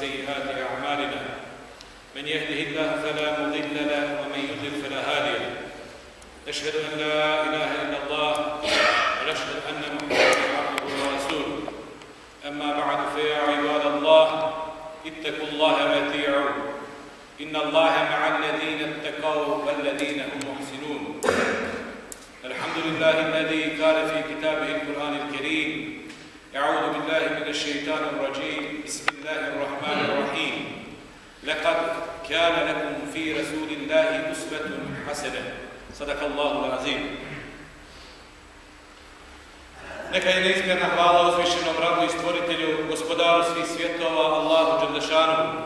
سيئات أعمالنا من يهده الله فلا مضل له ومن يضلل فلا هادي له أشهد أن لا إله إلا الله ونشهد أن محمدا عبده ورسوله أما بعد فيا عباد الله اتقوا الله وأطيعوه إن الله مع الذين اتقوا والذين هم محسنون الحمد لله الذي قال في كتابه القرآن الكريم أعوذ بالله من الشيطان الرجيم بسم الله الرحمن الرحيم لقد كان لكم في رسول الله أسوة حسنة صدق الله العظيم. Neka je neizmjerna hvala uzvišenom Rabu i Stvoritelju, Gospodaru svih svjetova, Allahu Đelešanu.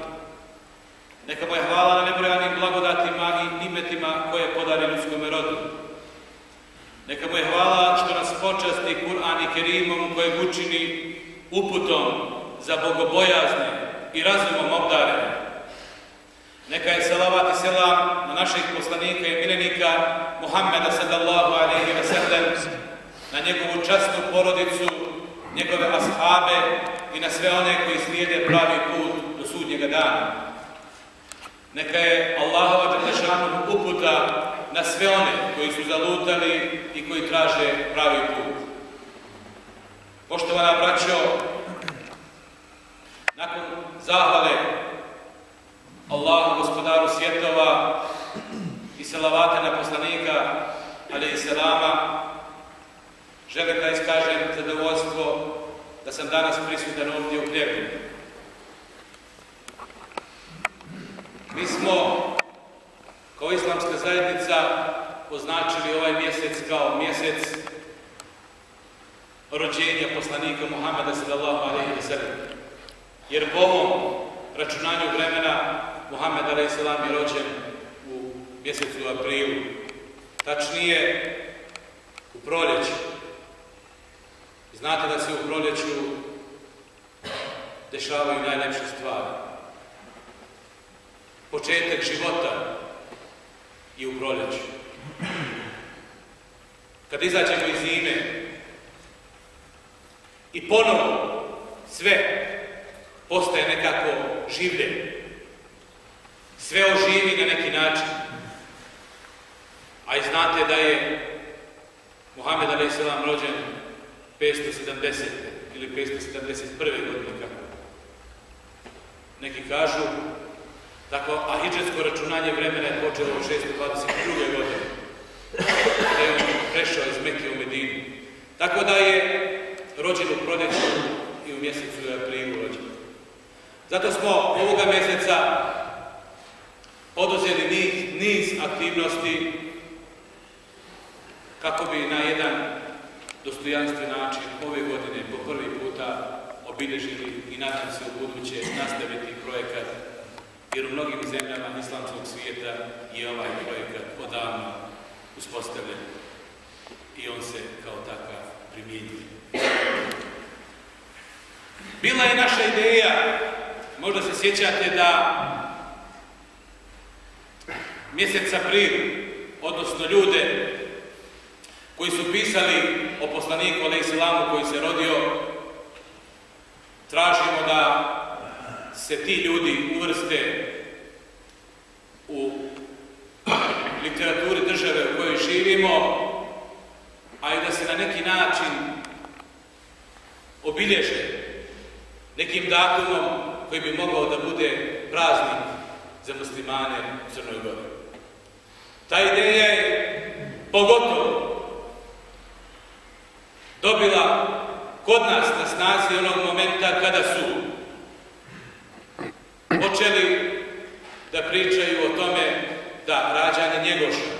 Neka mu je hvala na nebrojanim blagodatima i nimetima koje podari ljudskome rodu. Neka mu je hvala što nas počasti Kur'an i Kerimom kojeg učini uputom za bogobojazne i razumom obdarene. Neka je salavat i selam na naših poslanika i milenika Muhammeda sallallahu alejhi ve sellem, na njegovu časnu porodicu, njegove ashabe i na sve one koji slijede pravi put do sudnjega dana. Neka je Allahova Đelešanu uputa na sve one koji su zalutali i koji traže pravi put. Poštovana braćo, nakon zahvale Allahu Gospodaru svjetova i salavata na poslanika alejhi selama, želim da iskažem zadovoljstvo da sam danas prisutan ovdje u Pljevlju. Mi smo kao islamska zajednica označili ovaj mjesec kao mjesec rođenja poslanika Muhammeda sallallahu alejhi ve sellem. Jer po ovom računanju vremena Muhammed alejhi selam je rođen u mjesecu aprilu. Tačnije u proljeću. Znate da se u proljeću dešavaju najljepše stvari. Početak života i u proljeću. Kad izađemo iz zime i ponovo sve postaje nekako življe. Sve oživi na neki način. A i znate da je Muhammed alejhi selam rođen 570. ili 571. godine. Neki kažu tako, a hidžetsko računanje vremena je počelo u 622. godine. Da je on prešao iz Mekke u Medinu. Tako da je rođen u proljeću i u mjesecu aprilu rođen. Zato smo ovoga mjeseca poduzeli niz aktivnosti kako bi na jedan dostojanstven način ove godine po prvi puta obilježili i nadam se u buduće nastaviti projekat, jer u mnogim zemljama islamskog svijeta je ovaj projekat odavno uspostavljen i on se kao takav primjenjuje. Bila je naša ideja, možda se sjećate da mjesec april, odnosno ljude koji su pisali o poslaniku alejhi selamu koji se rodio, tražimo da se ti ljudi uvrste u literaturi države u kojoj živimo, a i da se na neki način obilježe nekim datumom koji bi mogao da bude praznik za muslimane u Crnoj Gori. Ta ideja je pogotovo dobila kod nas na snazi onog momenta kada su počeli da pričaju o tome da rađanje Njegoša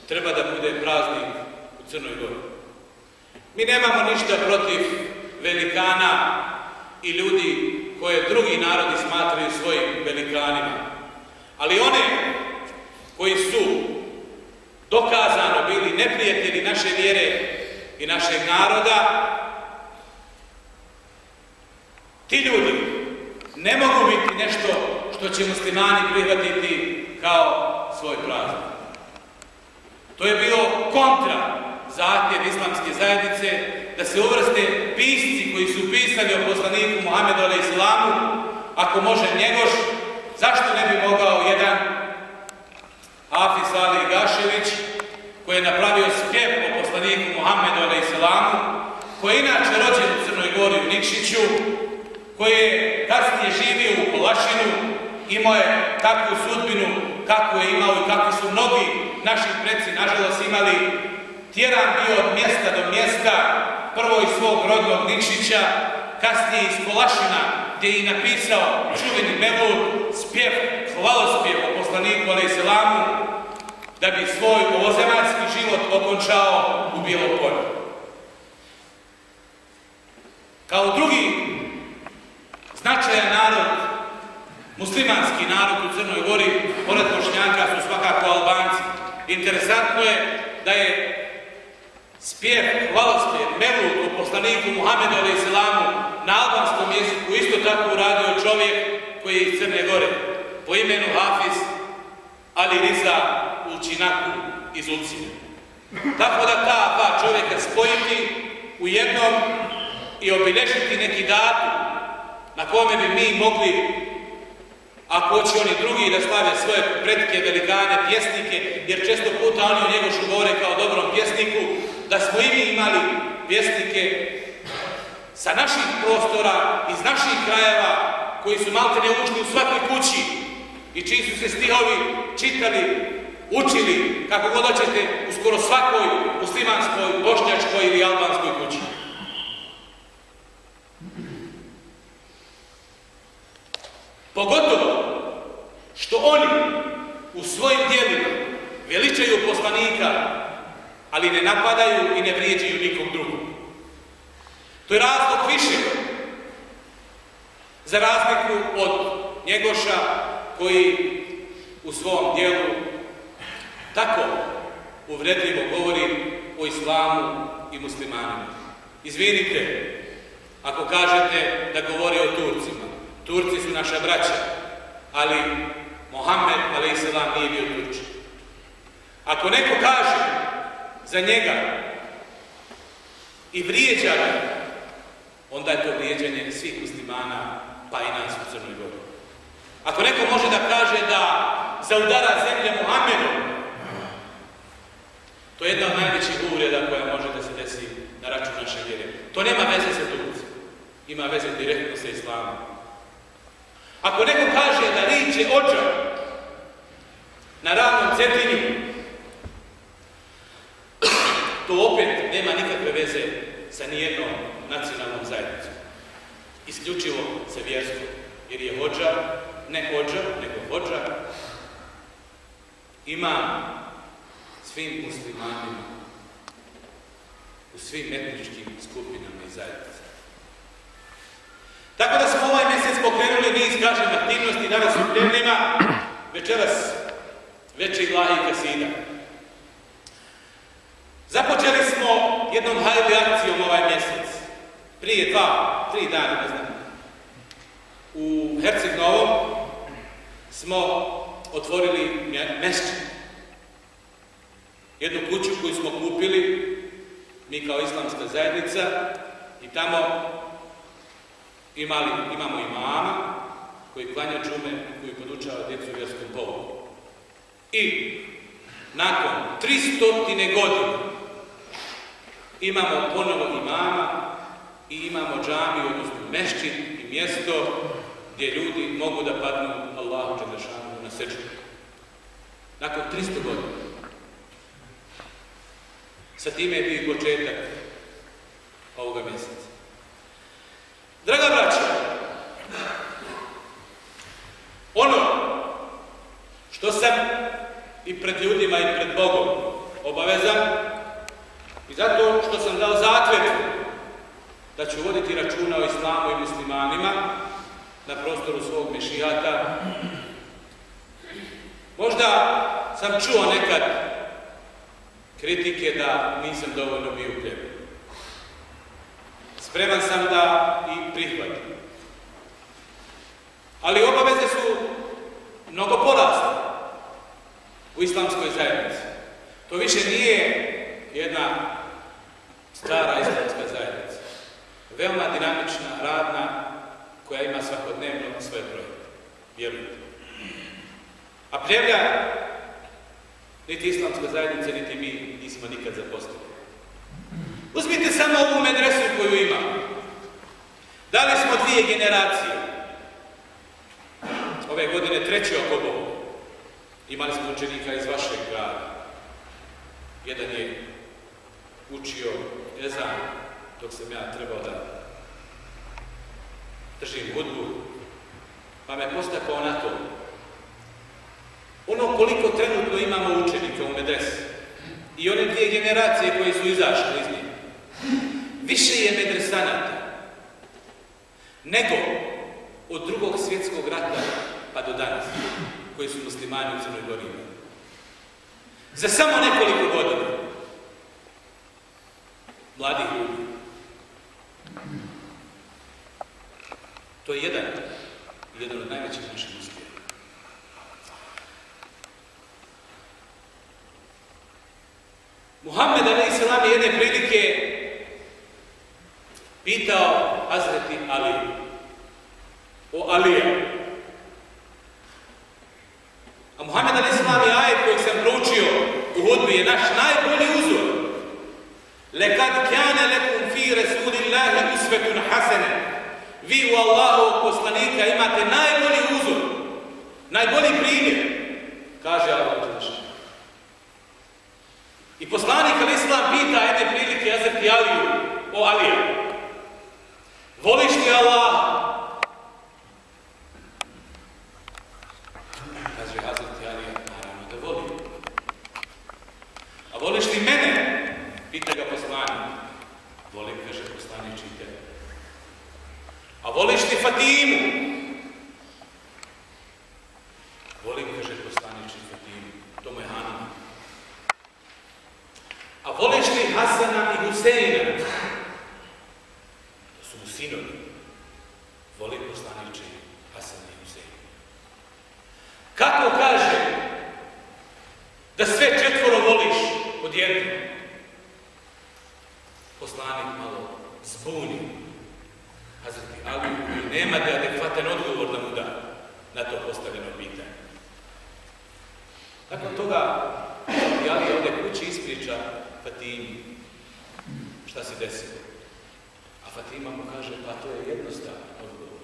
treba da bude praznik u Crnoj Gori. Mi nemamo ništa protiv velikana i ljudi koje drugi narodi smatraju svojim velikanima. Ali one koji su dokazano bili neprijatelji naše vjere i našeg naroda, ti ljudi ne mogu biti nešto što će muslimani prihvatiti kao svoj praznik. To je bilo kontra zahtjev islamske zajednice da se uvrste pisci koji su pisali o poslaniku Muhammedu alejhi selamu ako može Njegoš, zašto ne bi mogao jedan Hafiz Ali Gašević, koji je napravio spjev o poslaniku Muhammedu a.s., koji je inače rođen u Crnoj Gori u Nikšiću, koji je kasnije živio u Kolašinu, imao je takvu sudbinu kakvu je imao i kakvi su mnogi naši preci, nažalost, imali, tjeran bio od mjesta do mjesta, prvo iz svog rodnog Nikšića, kasnije iz Kolašina, gdje je i napisao čuveni Mevlud, spjev, hvalospjev o poslaniku a.s., da bi svoj ovozemaljski život okončao u Bijelom Polju. Kao drugi značajan narod, muslimanski narod u Crnoj Gori, pored Bošnjaka, su svakako Albanci. Interesantno je da je spjev, hvalospjev, Mevlud o poslaniku Muhammedu a.s. na albanskom jeziku isto tako uradio čovjek koji je iz Crne Gore, po imenu Hafiz Ali Riza Ulčinaku iz Ulcine. Tako da ta dva čovjeka spojiti u jednom i obilježiti neki datum na kome bi mi mogli, ako hoće oni drugi da slave svoje pretke, velikane, pjesnike, jer često puta oni o Njegošu govore kao dobrom pjesniku, da smo i mi imali pjesnike sa naših prostora, iz naših krajeva, koji su maltene ušli u svakoj kući i čiji su se stihovi čitali, učili, kako god hoćete, u skoro svakoj muslimanskoj, bošnjačkoj ili albanskoj kući. Pogotovo što oni u svojim djelima veličaju poslanika, ali ne napadaju i ne vrijeđaju nikog drugog. To je razlog više, za razliku od Njegoša, koji u svom djelu tako uvredljivo govori o islamu i muslimanima. Izvinite ako kažete da govori o Turcima. Turci su naša braća, ali Muhammed a.s. nije bio Turčin. Ako neko kaže za njega i vrijeđa ga, onda je to vrijeđanje svih muslimana, pa i nas u Crnoj Gori. Ako neko može da kaže da zaudara zemlje Muhammedom, to je jedna od najvećih uvreda koja može da se desi na račun naše vjere. To nema veze sa Turcima, ima veze direktno sa islamom. Ako neko kaže da riče Odža na ravnom Cetinju, to opet nema nikakve veze sa nijednom nacionalnom zajednicom. Isključivo sa vjerskom, jer je Odža, ne Odža, nego Odža, ima svim muslimanima, u svim etničkim skupinama i zajednicama. Tako da smo ovaj mjesec pokrenuli niz, kažem, aktivnosti danas u Pljevnima, večeras veće Ilahi i Kasida. Započeli smo jednom hajli akcijom ovaj mjesec, prije 2-3 dana, ne znam. U Herceg Novom smo otvorili mešćin. Jednu kuću koju smo kupili, mi kao islamska zajednica, i tamo imamo imama koji klanja džume, koji podučava djecu u vjerskom pouku. I nakon 300 godina imamo ponovo imama i imamo džamiju, odnosno mešćin i mjesto gdje ljudi mogu da padnu Allahu dželešanu na seću. Nakon 300 godina. Sa time je bio početak ovoga mjeseca. Draga braća, ono što sam i pred ljudima i pred Bogom obavezan i zato što sam dao zakletvu da ću voditi računa o islamu i muslimanima na prostoru svog mešijata. Možda sam čuo nekad kritike da nisam dovoljno bio ukljepen. Spreman sam da i prihvatim. Ali obaveze su mnogo porasle u islamskoj zajednici. To više nije jedna stara islamska zajednica. Veoma dinamična, radna, koja ima svakodnevno svoje projekte. Vjerujte. A plevlja, niti islamska zajednica, niti mi nismo nikad zaposlili. Uzmite samo ovu medresu koju ima. Dali smo 2 generacije. Ove godine 3. Okobovo. Imali smo učenika iz vašeg grada. Jedan je učio ezan dok sam ja trebao da držim hudbu, pa me postakao na to. Ono koliko trenutno imamo učenika u medresi i one 2 generacije koje su izašle iz njih, više je medresanata nego od 2. svjetskog rata pa do danas, koji su muslimani u Crnoj Gori imali. Za samo nekoliko godina. Mladih ljudi. To je jedan od najvećih naših uspjeha. Muhammed a.s. je jedne prilike pitao Hazreti Ali o Alija. A Muhammed a.s. je ajet kojeg sam proučio u hudbi je naš najbolji uzor. Lekad kjane lekum fi Rasulillahi usvetun hasene. Vi u Allahovog poslanika imate najbolji uzor, najbolji primjer, kaže Allah. I poslanik al-Islam pita jedne prilike Hazreti Aliju o Alija. Voliš li Allah? Kaže Hazreti Alija, naravno da volim. A voliš li mene? Pita ga poslanik. Volim, kaže poslanik, i tebe. A voliš li Fatimu? Volim, kaže poslanik, i Fatimu. To mu je Hanuma. A voliš li Hasana i Huseina? To su mu sinovi. Volim, poslanik, i Hasana i Huseina. Kako kaže da sve 4 voliš odjednom? Poslanik malo zbuni Hazreti Ali i nema da adekvatan odgovor da mu da na to postavljeno pitanje. Nakon toga Hazreti Ali ovdje kući ispriča Fatimi šta se desilo. A Fatima mu kaže, pa to je jednostavan odgovor.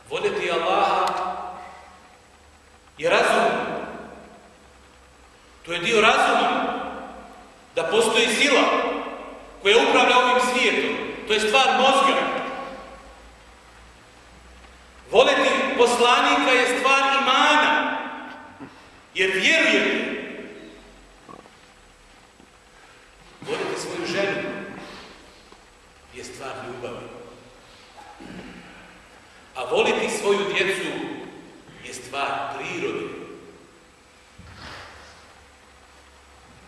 Voljeti Allaha je razum. To je dio razuma. Da postoji sila koja upravlja ovim svijetom. To je stvar mozga. Voljeti poslanika je stvar imana. Jer vjerujete. Voljeti svoju ženu je stvar ljubavi. A voljeti svoju djecu je stvar prirode.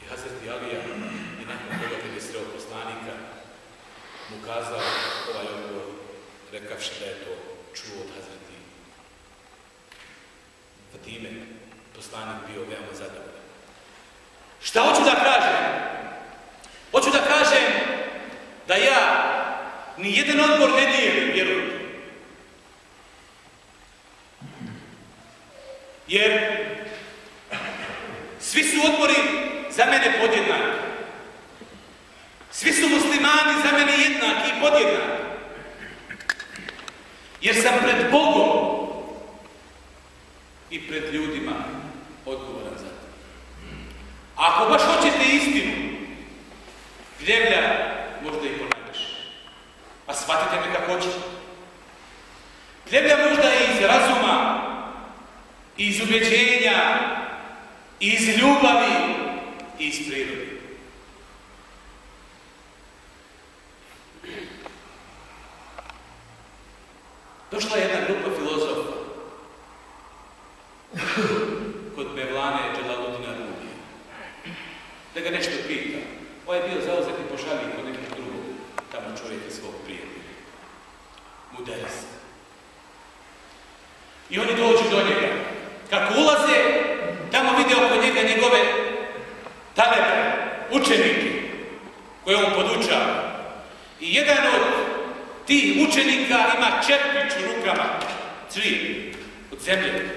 I Hazreti Alija i nakon toga kad je sreo poslanika mu kazao ovaj odgovor, rekavši da je to čuo od Hazreti Fatime. Poslanik bio veoma zadovoljan. Šta hoću da kažem? Hoću da kažem da ja ni jedan odbor ne dijelim, vjerujte. Jer svi su odbori za mene podjednaki. Svi su muslimani za mene jednaki i podjednaki. Jer sam pred Bogom i pred ljudima odgovoran za to. Ako baš hoćete istinu, gljevlja možda i ponajviše. A shvatite me kako hoćete. Gljevlja možda i iz razuma, i iz ubjeđenja, i iz ljubavi, i iz prirode. Došla je jedna grupa filozofa kod Mevlane Dželaluddina Rumija da ga nešto pita. Ovo je bio zauzet i pošalji kod nekog drugog, tamo čovjeka svog prijatelja, muderisa. I oni dođu do njega. Kako ulaze, tamo vide oko njega njegove talebe, učenike koje on podučava. I jedan od tih učenika ima čepić u rukama, tri, od zemlje.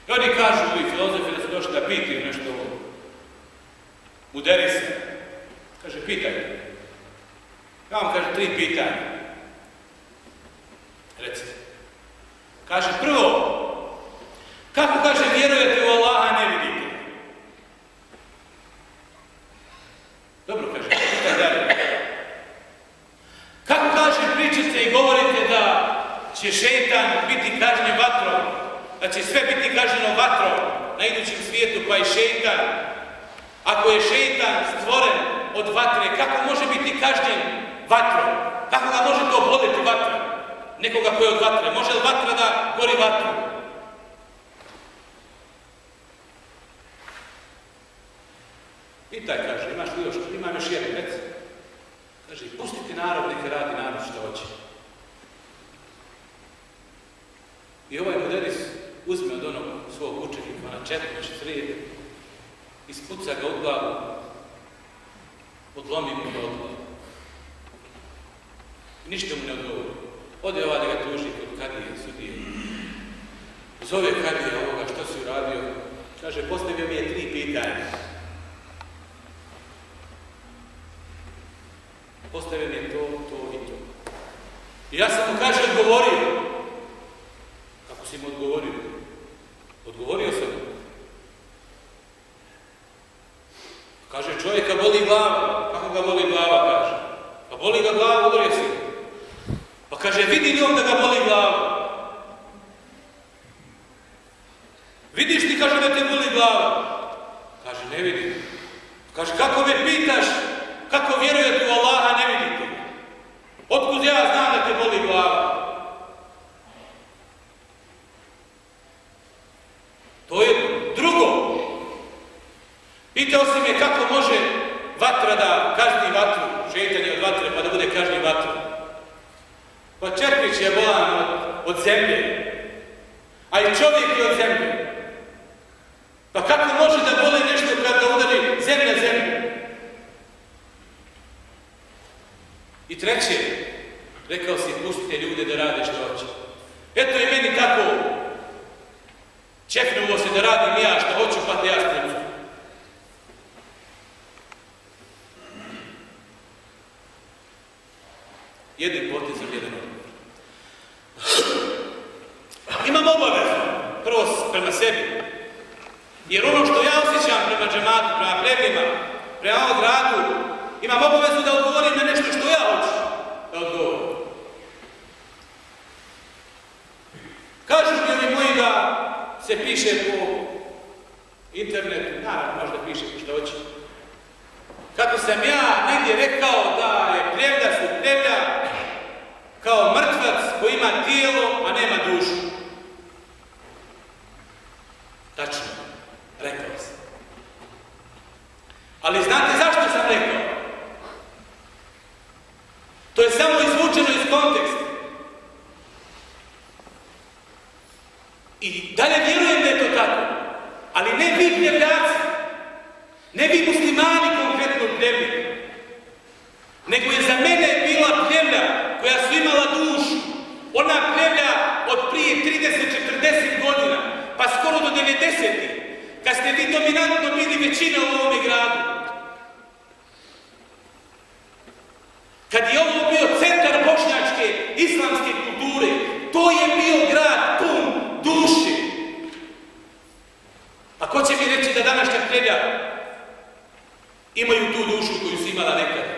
I oni kažu, ovi filozofi, da su došli da pitaju nešto ovo. Uderi se. Kaže, pitaj. Ja vam kaže 3 pitanja. Recite. Kaže, prvo, kako kaže vjerujete u Allaha, ne vidite? Dobro, kaže, pitaj dalje. Kako kaže, pričate i govorite da će šejtan biti kažnjen vatrom, da će sve biti kažnjeno vatrom na idućem svijetu, pa i šejtan. Ako je šejtan stvoren od vatre, kako može biti kažnjen vatrom? Kako ga može to oboliti vatra? Nekoga koji je od vatre. Može li vatra da gori vatru? Pitaj, kaže, imaš li još? Imam još jedan, reci. Kaže, pustite narod, neka radi narod što hoće. I ovaj muderis uzme od onog svog učenika na četnič srijede, ispuca ga od glavu, odlomi mu ga od glavu. I ništa mu ne odgovori. Ode ova da ga tuži kod kadije, sudije. Zove kadije ovoga, što si uradio? Kaže, postavio mi je 3 pitanja. Postavio mi je to i to. I ja sam mu, kaže, odgovorio. Kako si mu odgovorio? Odgovorio sam mu. Kaže, čovjeka boli glava. Kako ga boli glava, kaže? Pa boli ga glava, udario si. Pa kaže, vidi li on da ga boli glava? Vidiš ti, kaže, da te boli glava? Kaže, ne vidim. Kaže, kako me pitaš, kako vjerujete u Allaha, ne vidite? Otkud ja znam da te boli glava? To je drugo. Pitao si me kako može vatra da kazni vatru, šejtan je od vatre, pa da bude kažnjen vatru. Pa čerpić je bolan od zemlje, a i čovjek je od zemlje. Pa kako može da boli nešto kad ga udari zemlju? I treće, rekao si, pustite ljude da rade što hoće. Eto i meni tako čefnulo se da radim ja što hoću, pa te ja spucu. Jednim potezom, jedan odgovor. Imam obavezu, prvo prema sebi, jer ono što ja osjećam prema džematu, prema plebljima, prema ovom gradu, imam obavezu da odgovorim na nešto što ja hoću da odgovorim. Kažu mi oni moji da se piše po internetu, naravno možda piše po što hoće. Kako sam ja negdje rekao da je plevlja su plevlja kao mrtvac koji ima tijelo, a nema dušu. Tačno, rekao sam. Ali znate zašto sam rekao? To je samo izvučeno iz konteksta. I dalje vjerujem da je to tako. Ali ne vi plevljaci, ne vi muslimani konkretno plevlji, nego je za mene bila plevlja koja su imala dušu. Ona plevlja od prije 30-40 godina, pa skoro do 90-ih, kad ste vi dominantno bili većina u ovome gradu. Kad je ovo bio centar bošnjačke islamske kulture, to je bio grad pun duše. A ko će mi reći da današnja plevlja imaju tu dušu koju su imala nekada?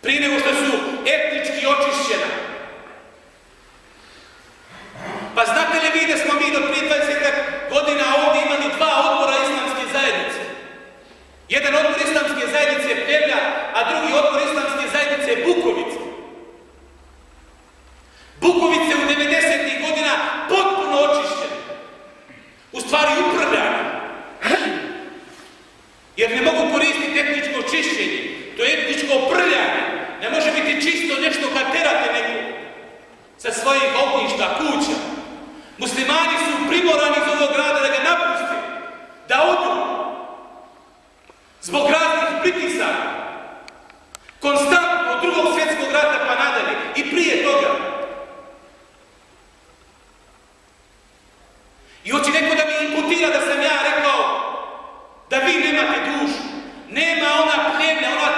Prije nego što su etnički očišćena. Pa znate li vi da smo mi do prije 20 godina ovdje imali 2 odbora islamske zajednice? Jedan odbor islamske zajednice je Plevlja, a drugi odbor islamske zajednice je Bukovica. Bukovice u 90-ih godina potpuno očišćene. U stvari uprljane. Jer ne mogu koristiti etničko čišćenje. To je etničko prljanje. Ne može biti čisto nešto kad terate nekog sa svojih ognjišta, kuća. Muslimani su primorani iz ovog grada da ga napuste, da odu. Zbog raznih pritisaka. Konstantno od 2. svjetskog rata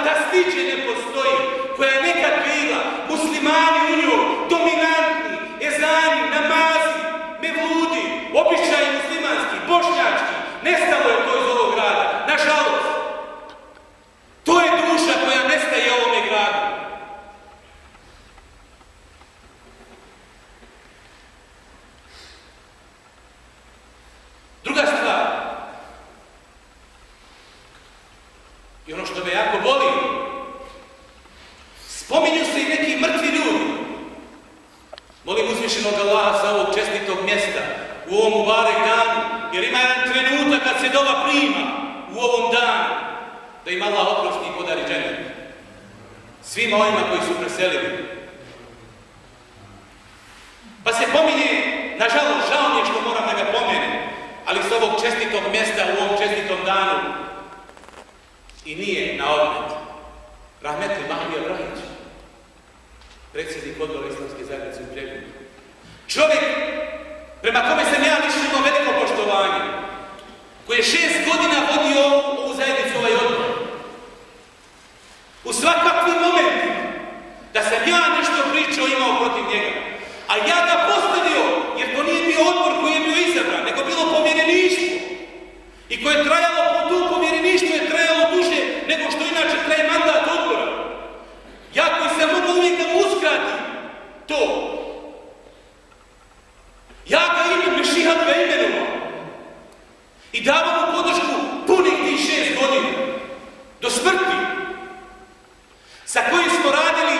ta stiđe ne postoji, koja je nekad bila, muslimani u njoj, dominantni, ezani, namazi, mevludi, običaji muslimanski, bošnjački, nestalo je to iz ovog grada, nažalost. To je duša koja nestaje u ovome gradu. Druga stvar, i ono što me jako boli, spominju se i neki mrtvi ljudi. Molim uzvišenog Allaha sa ovog čestitog mjesta, u ovom mubarek danu, jer ima jedan trenutak kad se dova prima u ovom danu, da im Allah oprosti i podari džennet. Svima ovima koji su preselili. Pa se pominje, nažalost, žao mi je što moram da ga pomenem, ali s ovog čestitog mjesta u ovom čestitom danu i nije na odmet. Rahmetli Mahmija Brahić, predsjednik odbora Islamske zajednice u Pregljedu. Čovjek prema kome sam ja lično imao veliko poštovanje, koji je 6 godina vodio ovu zajednicu, ovaj odbor. U svakakvim momentima da sam ja nešto pričao imao protiv njega, a ja ga postavio, jer to nije bio odbor koji je bio izabran, nego bilo povjereništvo. I koje je trajalo, to povjereništvo je trajalo duže nego što inače traje mandat odbora. Ja koji sam mogao uvijek da mu uskratim to. Ja ga imam, Mešihad ga imenovao. I davao mu podršku punih tih 6 godina. Do smrti. Sa kojim smo radili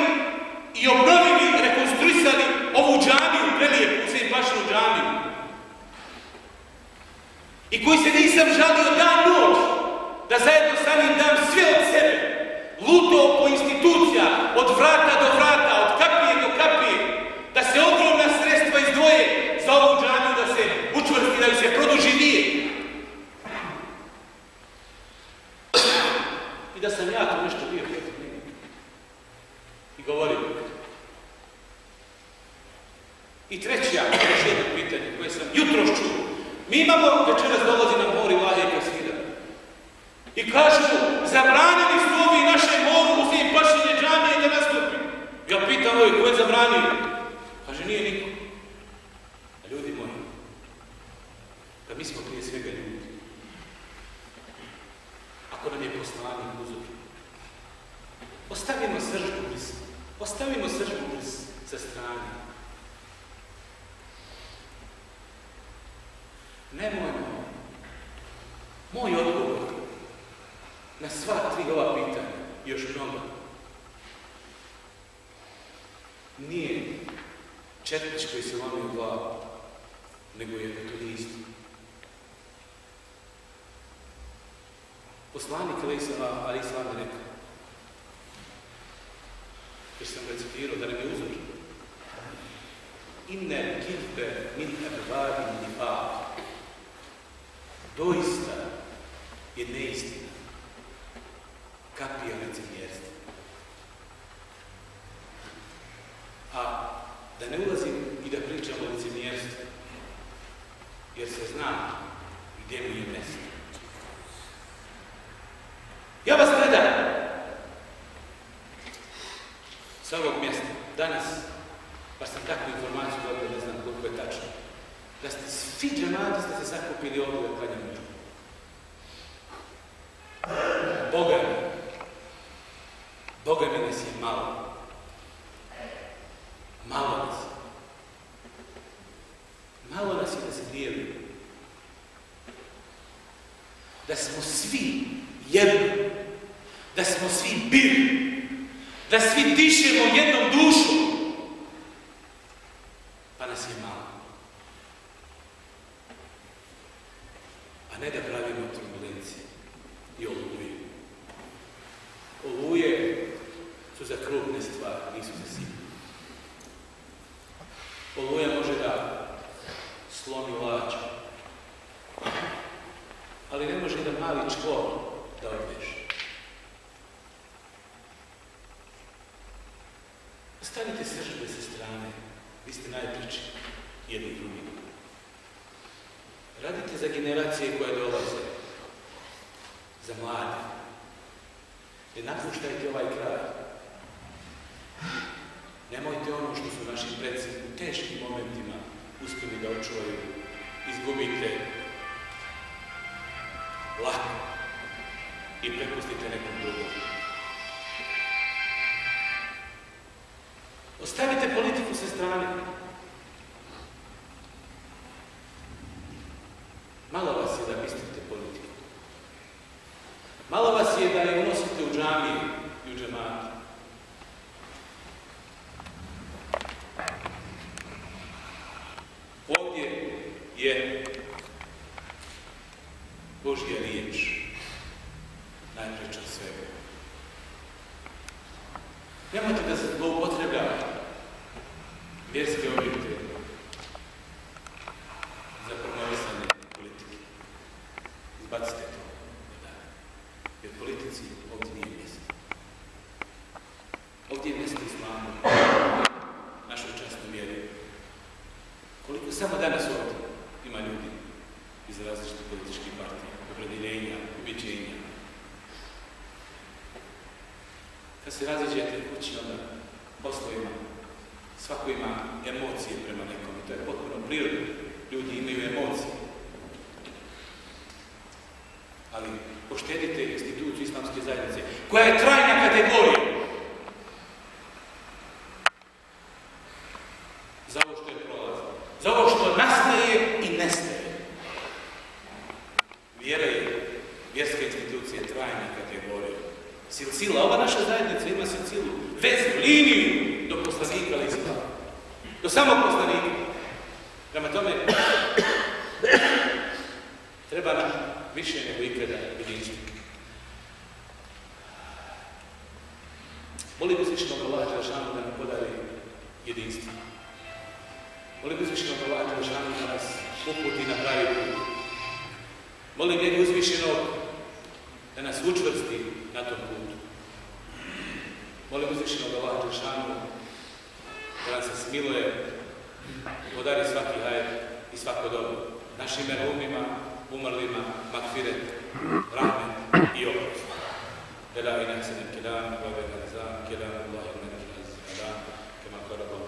i obnovili, rekonstruisali ovu džamiju, prelijepu, Husein Pašinu džamiju. I koji se nisam žalio dan noć, da zajedno sa njim dam sve od sebe. Lutao po institucija, od vrata do vrata, od kapije do kapije, da se ogromna sredstva izdvoje za ovu džamiju, da se učvrsti, da ju se produži vijek. I da sam ja to nešto bio protiv njega. I govorio. I treće, još jedno pitanje koje sam jutros čuo. Mi imamo, večeras dolazi nam mor Ilahe i Kasida. I kažu, zabranili su ovi naše moru Husein Pašine džamije da nastupi. Ja pitam ovih, ko je zabranio? Kaže, nije niko. A ljudi moji, da mi smo prije svega ljudi. Ako nam je poslanik uzor, ostavimo sržbu sa strane. Nemojmo. Moj odgovor na sva 3 ova pitanja, još mnogo, nije četnič koji se lomio u glavu, nego je metodist. Poslanik Ali Islam je rekao, jer sam recitirao da nam je uzor. Inne kidbe min ebvadi nifaq. Doista je neistina kapija licemjerstva. A da ne ulazim i da pričam o licemjerstvu, jer se zna gdje mu je mjesto. Ja vas gledam sa ovog mjesta danas, pa sam takvu informaciju dobio, ne znam koliko je tačno, da ste svi džemati ste se sakupili ovdje u klanjanju. Boga mi nas je malo. Malo nas. Malo nas je da se dijeli. Da smo svi jedni. Da smo svi bili. Da svi dišemo jednom dušom. Pa nas je malo. A ne da pravimo turbulencije i oluje. Oluje su za krupne stvari, nisu za sitne. Oluja može da slomi lađu, ali ne može da mali čvor da odveže. Stanite sržbe sa strane, vi ste najpriči jedni drugim. Radite za generacije koje dolaze, za mlade. Ne napuštajte ovaj kraj. Nemojte ono što su naši preci u teškim momentima uspjeli da očuvaju, izgubite lako i prepustite nekom drugom. Ostavite politiku sa strane. Malo vas je da mislite politiku. Malo vas je da je unosite u džamiju i u džematu. Ovdje je Božja riječ najpreče od svega. Nemojte da se zloupotrebljavate vjerske objekte za promovisanje politike. Izbacite to. Jer politici ovdje nije mjesto. Ovdje je mjesto islamu, našoj časnoj mjeri. Koliko samo danas ovdje ima ljudi iz različitih političkih partija, opredjeljenja, ubiđenja. Kad se raziđete kući, onda poslovima, svako ima emocije prema nekom i to je potpuno prirodno. Ljudi imaju emocije. Ali poštedite instituciju islamske zajednice, koja je trajna kategorija. Za ovo što je prolazno. Za ovo što nastaje i nestaje. Vjera je, vjerska institucija je trajna kategorija. Silsila, ova naša zajednica ima silsilu, vezu, liniju do poslanika ali islama. Do samog poslanika. Prema tome, treba nam više nego ikada jedinstvo. Molim uzvišenog Allaha dželešanu da nam podari jedinstvo. Molim uzvišenog Allaha dželešanu da nas uputi na pravi put. Molim njega uzvišenog da nas učvrsti na tom putu. Molim uzvišenog Allaha dželešanu da nam se smiluje i podari svaki hajr i svako dobro. Našim merhumima, umrlima, magfiret, rahmet i oprost. Bela ina senem kelam, vabena nizam, kelam Allah i menem kelam, kema kara Bog,